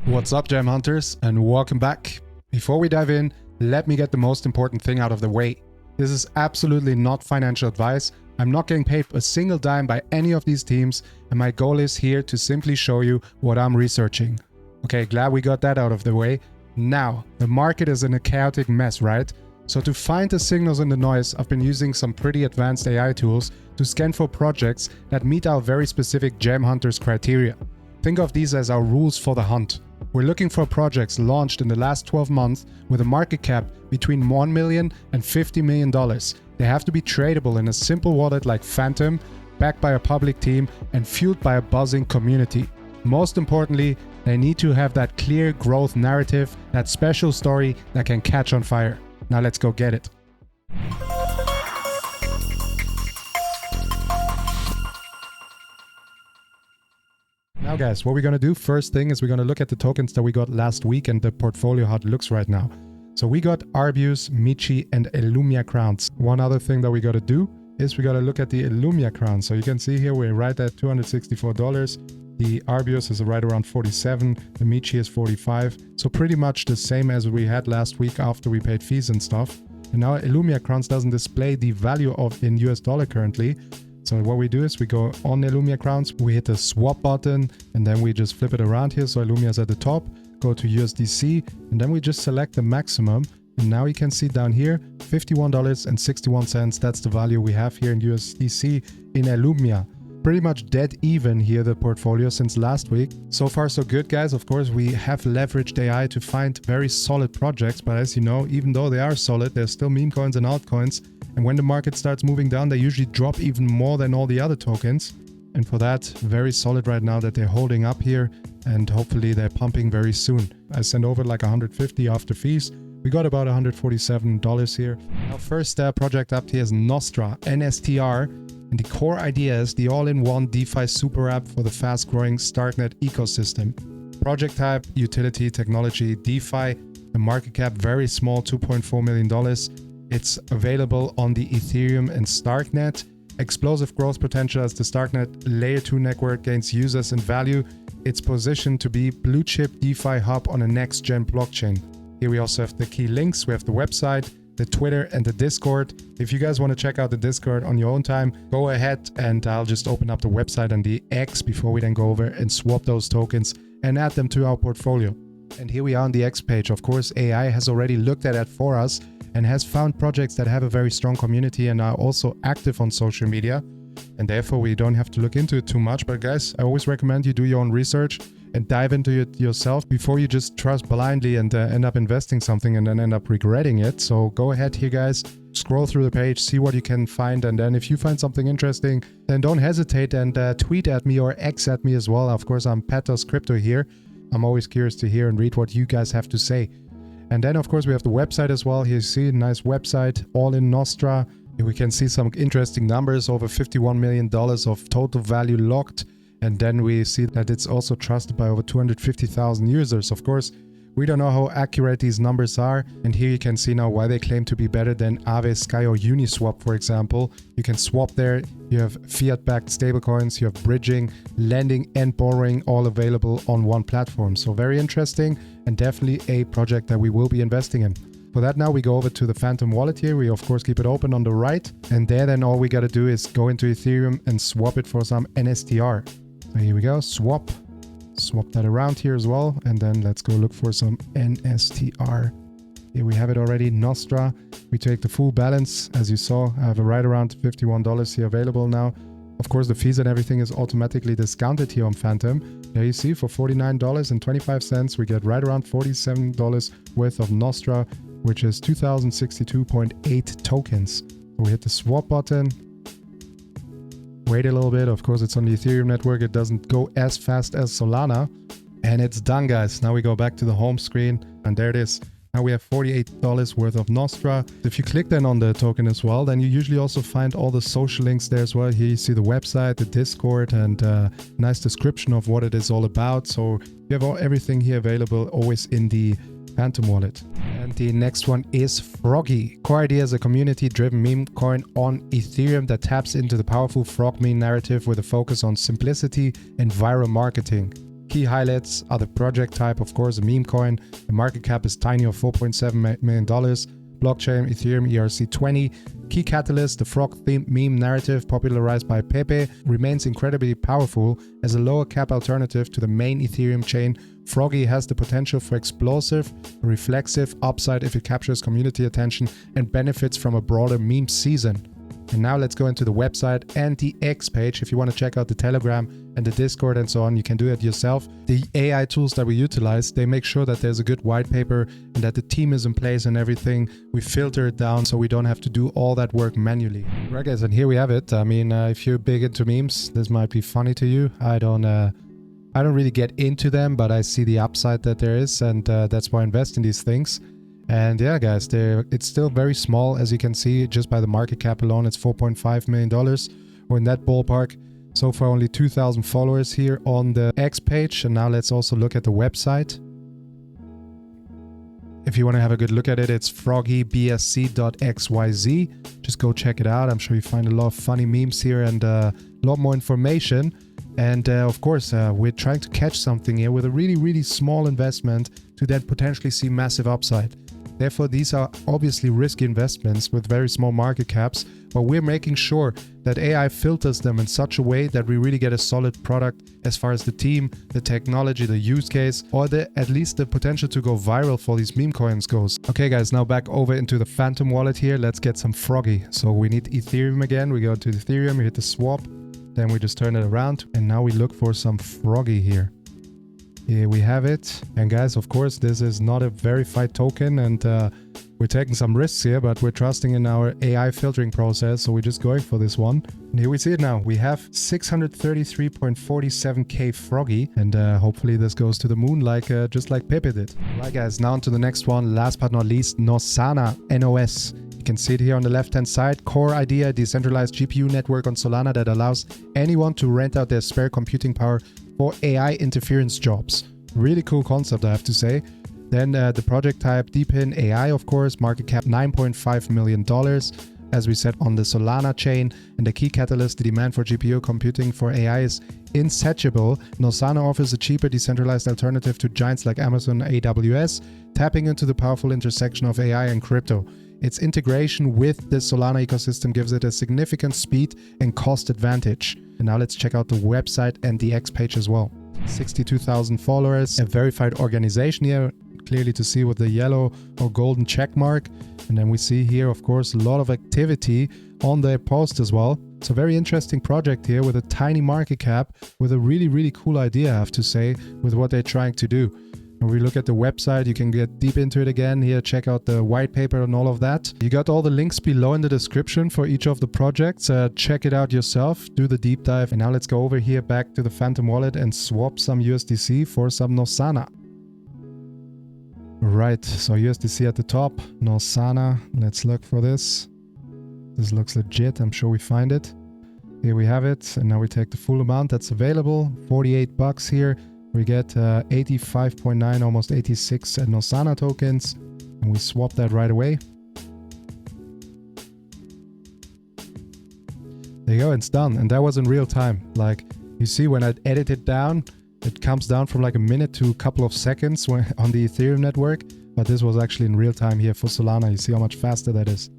What's up, Gem Hunters, and welcome back. Before we dive in, let me get the most important thing out of the way. This is absolutely not financial advice. I'm not getting paid a single dime by any of these teams, and my goal is here to simply show you what I'm researching. Okay, glad we got that out of the way. Now, the market is in a chaotic mess, right? So to find the signals in the noise, I've been using some pretty advanced AI tools to scan for projects that meet our very specific Gem Hunters criteria. Think of these as our rules for the hunt. We're looking for projects launched in the last 12 months with a market cap between $1 million and $50 million. They have to be tradable in a simple wallet like Phantom, backed by a public team, and fueled by a buzzing community. Most importantly, they need to have that clear growth narrative, that special story that can catch on fire. Now let's go get it. Now guys, what we're going to do first thing is we're going to look at the tokens that we got last week and the portfolio, how it looks right now. So we got Arbius, Michi, and Illumia crowns. One other thing that we got to do is we got to look at the Illumia crown. So you can see here we're right at $264. The Arbius is right around 47. The Michi is 45. So pretty much the same as we had last week after we paid fees and stuff. And now Illumia crowns doesn't display the value of in US dollar currently. So what we do is we go on Illumia crowns, we hit the swap button, and then we just flip it around here. So Illumia is at the top, go to USDC, and then we just select the maximum. And now you can see down here, $51.61. That's the value we have here in USDC in Illumia. Pretty much dead even here, the portfolio since last week. So far so good, guys. Of course, we have leveraged AI to find very solid projects, but as you know, even though they are solid, there's still meme coins and altcoins. And when the market starts moving down, they usually drop even more than all the other tokens. And for that, very solid right now that they're holding up here, and hopefully they're pumping very soon. I sent over like 150 after fees. We got about $147 here. Our first project up here is Nostra, NSTR. And the core idea is the all-in-one DeFi super app for the fast-growing Starknet ecosystem. Project type, utility, technology, DeFi. The market cap very small, $2.4 million. It's available on the Ethereum and Starknet. Explosive growth potential as the Starknet Layer 2 network gains users and value. It's positioned to be blue chip DeFi hub on a next-gen blockchain. Here we also have the key links. We have the website, the Twitter, and the Discord. If you guys want to check out the Discord on your own time, go ahead, and I'll just open up the website and the X before we then go over and swap those tokens and add them to our portfolio. And here we are on the X page. Of course, AI has already looked at it for us and has found projects that have a very strong community and are also active on social media. And therefore, we don't have to look into it too much. But guys, I always recommend you do your own research and dive into it yourself before you just trust blindly and end up investing something and then end up regretting it. So go ahead here, guys, scroll through the page, see what you can find. And then if you find something interesting, then don't hesitate and tweet at me or X at me as well. Of course, I'm Patos Crypto here. I'm always curious to hear and read what you guys have to say. And then, of course, we have the website as well. Here you see a nice website, all in Nostra. Here we can see some interesting numbers, over $51 million of total value locked. And then we see that it's also trusted by over 250,000 users. Of course, we don't know how accurate these numbers are. And here you can see now why they claim to be better than Aave, Sky, or Uniswap, for example. You can swap there. You have fiat-backed stablecoins. You have bridging, lending, and borrowing all available on one platform. So very interesting and definitely a project that we will be investing in. For that, now we go over to the Phantom wallet here. We, of course, keep it open on the right. And there, then all we got to do is go into Ethereum and swap it for some NSTR. So here we go, swap that around here as well, and then let's go look for some NSTR. Here we have it already, Nostra. We take the full balance. As you saw, I have a right around $51 here available now. Of course, the fees and everything is automatically discounted here on Phantom. There you see, for $49.25, we get right around $47 worth of Nostra, which is 2062.8 tokens. So we hit the swap button. Wait a little bit. Of course, it's on the Ethereum network. It doesn't go as fast as Solana. And it's done, guys. Now we go back to the home screen. And there it is. Now we have $48 worth of Nostra. If you click then on the token as well, then you usually also find all the social links there as well. Here you see the website, the Discord, and nice description of what it is all about. So you have everything here available always in the Phantom wallet. And the next one is Froggy. Core idea is a community-driven meme coin on Ethereum that taps into the powerful frog meme narrative with a focus on simplicity and viral marketing. Key highlights are the project type, of course, a Memecoin. The market cap is tiny of $4.7 million. Blockchain, Ethereum, ERC20. Key catalyst, the frog-themed meme narrative popularized by Pepe, remains incredibly powerful as a lower cap alternative to the main Ethereum chain. Froggy has the potential for explosive, reflexive upside if it captures community attention and benefits from a broader meme season. And now let's go into the website and the X page. If you want to check out the Telegram and the Discord and so on, you can do it yourself. The AI tools that we utilize, they make sure that there's a good white paper and that the team is in place and everything. We filter it down so we don't have to do all that work manually. Right guys, and here we have it. I mean, if you're big into memes, this might be funny to you. I don't really get into them, but I see the upside that there is, and that's why I invest in these things. And yeah, guys, it's still very small, as you can see, just by the market cap alone, it's $4.5 million, or in that ballpark. So far, only 2,000 followers here on the X page. And now let's also look at the website. If you want to have a good look at it, it's froggybsc.xyz. Just go check it out. I'm sure you find a lot of funny memes here and a lot more information. And of course, we're trying to catch something here with a really, really small investment to then potentially see massive upside. Therefore, these are obviously risky investments with very small market caps, but we're making sure that AI filters them in such a way that we really get a solid product as far as the team, the technology, the use case, or at least the potential to go viral for these meme coins goes. Okay guys, now back over into the Phantom wallet here. Let's get some Froggy. So we need Ethereum again. We go to Ethereum, we hit the swap, then we just turn it around, and now we look for some Froggy here. Here we have it. And guys, of course, this is not a verified token, and we're taking some risks here, but we're trusting in our AI filtering process, so we're just going for this one. And here we see it now. We have 633.47k Froggy, and hopefully this goes to the moon just like Pepe did. Right guys, now on to the next one. Last but not least, Nosana, NOS. You can see it here on the left-hand side. Core idea, decentralized GPU network on Solana that allows anyone to rent out their spare computing power for AI interference jobs. Really cool concept, I have to say. Then the project type, Deepin AI, of course, market cap $9.5 million, as we said, on the Solana chain. And the key catalyst, the demand for GPU computing for AI is insatiable. Nosana offers a cheaper decentralized alternative to giants like Amazon AWS, tapping into the powerful intersection of AI and crypto. Its integration with the Solana ecosystem gives it a significant speed and cost advantage. And now let's check out the website and the X page as well. 62,000 followers, a verified organization here, clearly to see with the yellow or golden check mark. And then we see here, of course, a lot of activity on their post as well. It's a very interesting project here with a tiny market cap, with a really, really cool idea, I have to say, with what they're trying to do. When we look at the website, you can get deep into it again here, check out the white paper and all of that. You got all the links below in the description for each of the projects. Check it out yourself, do the deep dive. And now let's go over here back to the Phantom wallet and swap some USDC for some Nosana. Right, so USDC at the top, Nosana. Let's look for this. This looks legit, I'm sure we find it. Here we have it, and now we take the full amount that's available, 48 bucks here. We get 85.9, almost 86 Nosana tokens, and we swap that right away. There you go, it's done. And that was in real time. Like, you see when I edit it down, it comes down from like a minute to a couple of seconds on the Ethereum network. But this was actually in real time here for Solana. You see how much faster that is.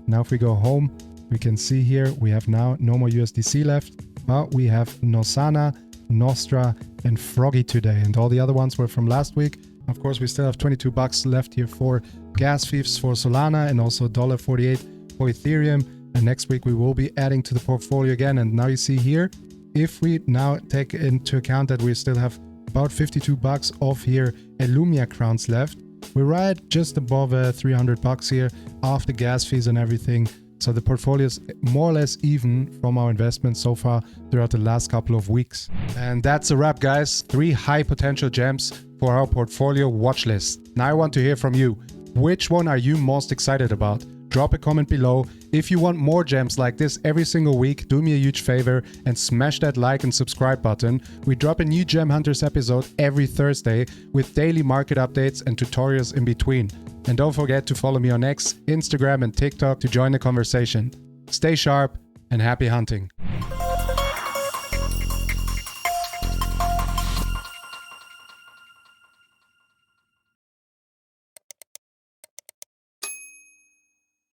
Now if we go home, we can see here, we have now no more USDC left, but we have Nosana, Nostra, and Froggy today, and all the other ones were from last week. Of course, we still have 22 bucks left here for gas fees for Solana, and also $1.48 for Ethereum. And next week we will be adding to the portfolio again. And now you see here, if we now take into account that we still have about 52 bucks off here Illumia crowns left, we're right just above 300 bucks here after gas fees and everything. So the portfolio is more or less even from our investments so far throughout the last couple of weeks. And that's a wrap, guys. 3 high potential gems for our portfolio watch list. Now I want to hear from you. Which one are you most excited about? Drop a comment below. If you want more gems like this every single week, do me a huge favor and smash that like and subscribe button. We drop a new Gem Hunters episode every Thursday with daily market updates and tutorials in between. And don't forget to follow me on X, Instagram, and TikTok to join the conversation. Stay sharp and happy hunting.